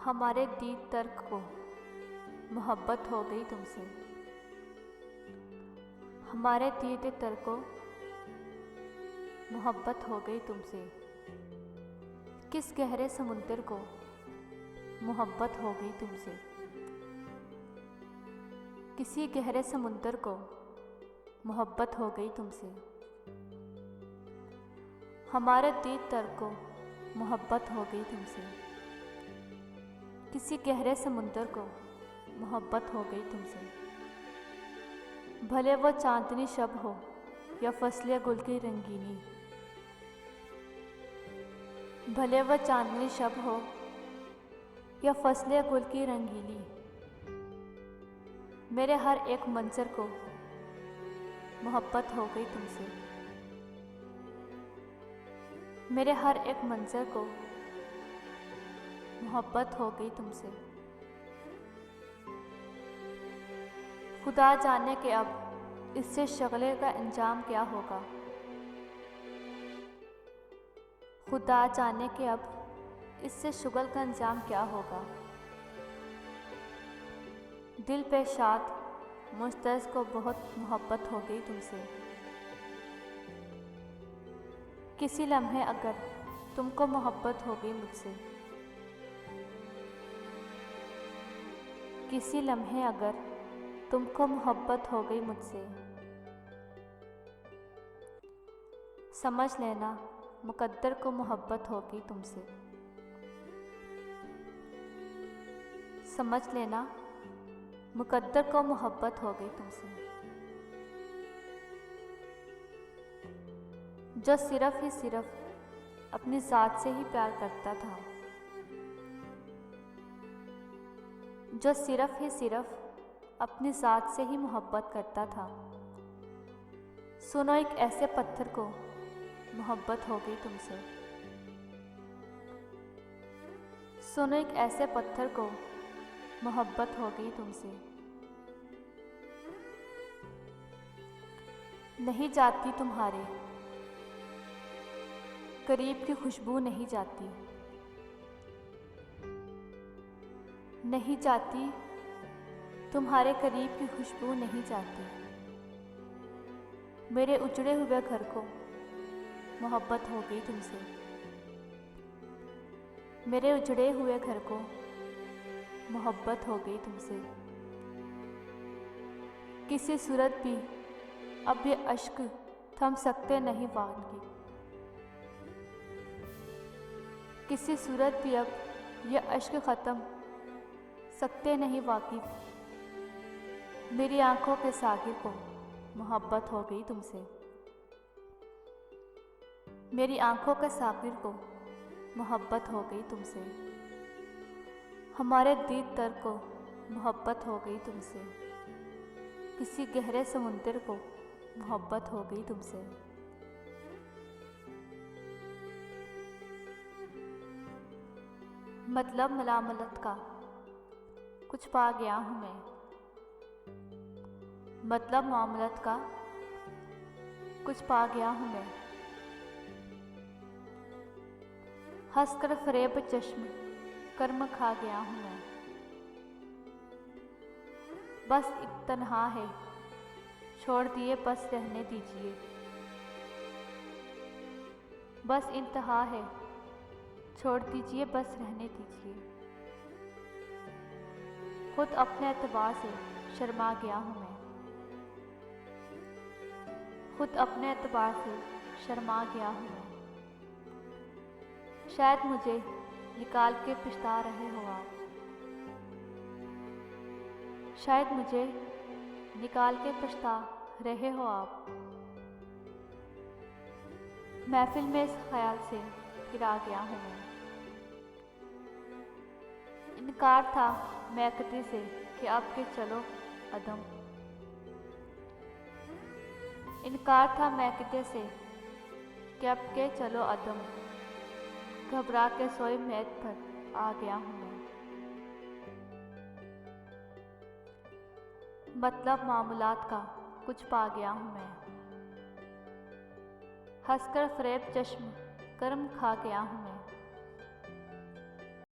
हमारे दीद तर्क को मोहब्बत हो गई तुमसे। हमारे दीद तर्क को मोहब्बत हो गई तुमसे। किस गहरे समुंदर को मोहब्बत हो गई तुमसे। किसी गहरे समुंदर को मोहब्बत हो गई तुमसे। हमारे दीद तर्क को मोहब्बत हो गई तुमसे। किसी गहरे समुंदर को मोहब्बत हो गई तुमसे। भले वो चांदनी शब हो या फसले गुल की रंगीनी। भले वो चांदनी शब हो या फसले गुल की रंगीनी। मेरे हर एक मंजर को मोहब्बत हो गई तुमसे। मेरे हर एक मंजर को मोहब्बत हो गई तुमसे। खुदा जाने के अब इससे शगले का अंजाम क्या होगा। खुदा जाने के अब इससे शुगल का अंजाम क्या होगा। दिल पे शाद मुस्तैज़ को बहुत मोहब्बत हो गई तुमसे। किसी लम्हे अगर तुमको मोहब्बत हो गई मुझसे। किसी लम्हे अगर तुमको मोहब्बत हो गई मुझसे। समझ लेना मुकद्दर को मोहब्बत हो गई तुमसे। समझ लेना मुकद्दर को मोहब्बत हो गई तुमसे। जो सिर्फ ही सिर्फ अपनी ज़ात से ही प्यार करता था। जो सिर्फ ही सिर्फ अपनी ज़ात से ही मोहब्बत करता था। सुनो एक ऐसे पत्थर को मोहब्बत हो गई तुमसे। सुनो एक ऐसे पत्थर को मोहब्बत हो गई तुमसे। नहीं जाती तुम्हारे करीब की खुशबू नहीं जाती। नहीं जाती तुम्हारे करीब की खुशबू नहीं जाती। मेरे उजड़े हुए घर को मोहब्बत हो गई तुमसे। मेरे उजड़े हुए घर को मोहब्बत हो गई तुमसे। किसी सूरत भी अब ये अश्क थम सकते नहीं वान की। किसी सूरत भी अब ये अश्क ख़त्म सकते नहीं वाकिफ। मेरी आंखों के सागिर को मोहब्बत हो गई तुमसे। मेरी आंखों के सागिर को मोहब्बत हो गई तुमसे। हमारे दीद तर को मोहब्बत हो गई तुमसे। किसी गहरे समुंदर को मोहब्बत हो गई तुमसे। मतलब मलामलत का कुछ पा गया हूँ मैं। मतलब मामलत का कुछ पा गया हूँ मैं। हंसकर फरेब चश्म कर्म खा गया हूँ मैं। बस एक तन्हा है छोड़ दिए बस रहने दीजिए। बस इंतहा है छोड़ दीजिए बस रहने दीजिए। खुद अपने एतबार से शर्मा गया हूँ मैं। खुद अपने एतबार से शर्मा गया हूँ मैं। शायद मुझे निकाल के पछता रहे हो आप। शायद मुझे निकाल के पछता रहे हो आप। महफिल में इस ख्याल से गिरा गया हूँ मैं। इनकार था महकते से कि आपके चलो अदम। इनकार था महकते से कि आपके चलो अदम। घबरा के सोई मैत पर आ गया हूँ मैं। मतलब मामूलात का कुछ पा गया हूँ मैं। हंसकर फरेब चश्म कर्म खा गया हूँ मैं।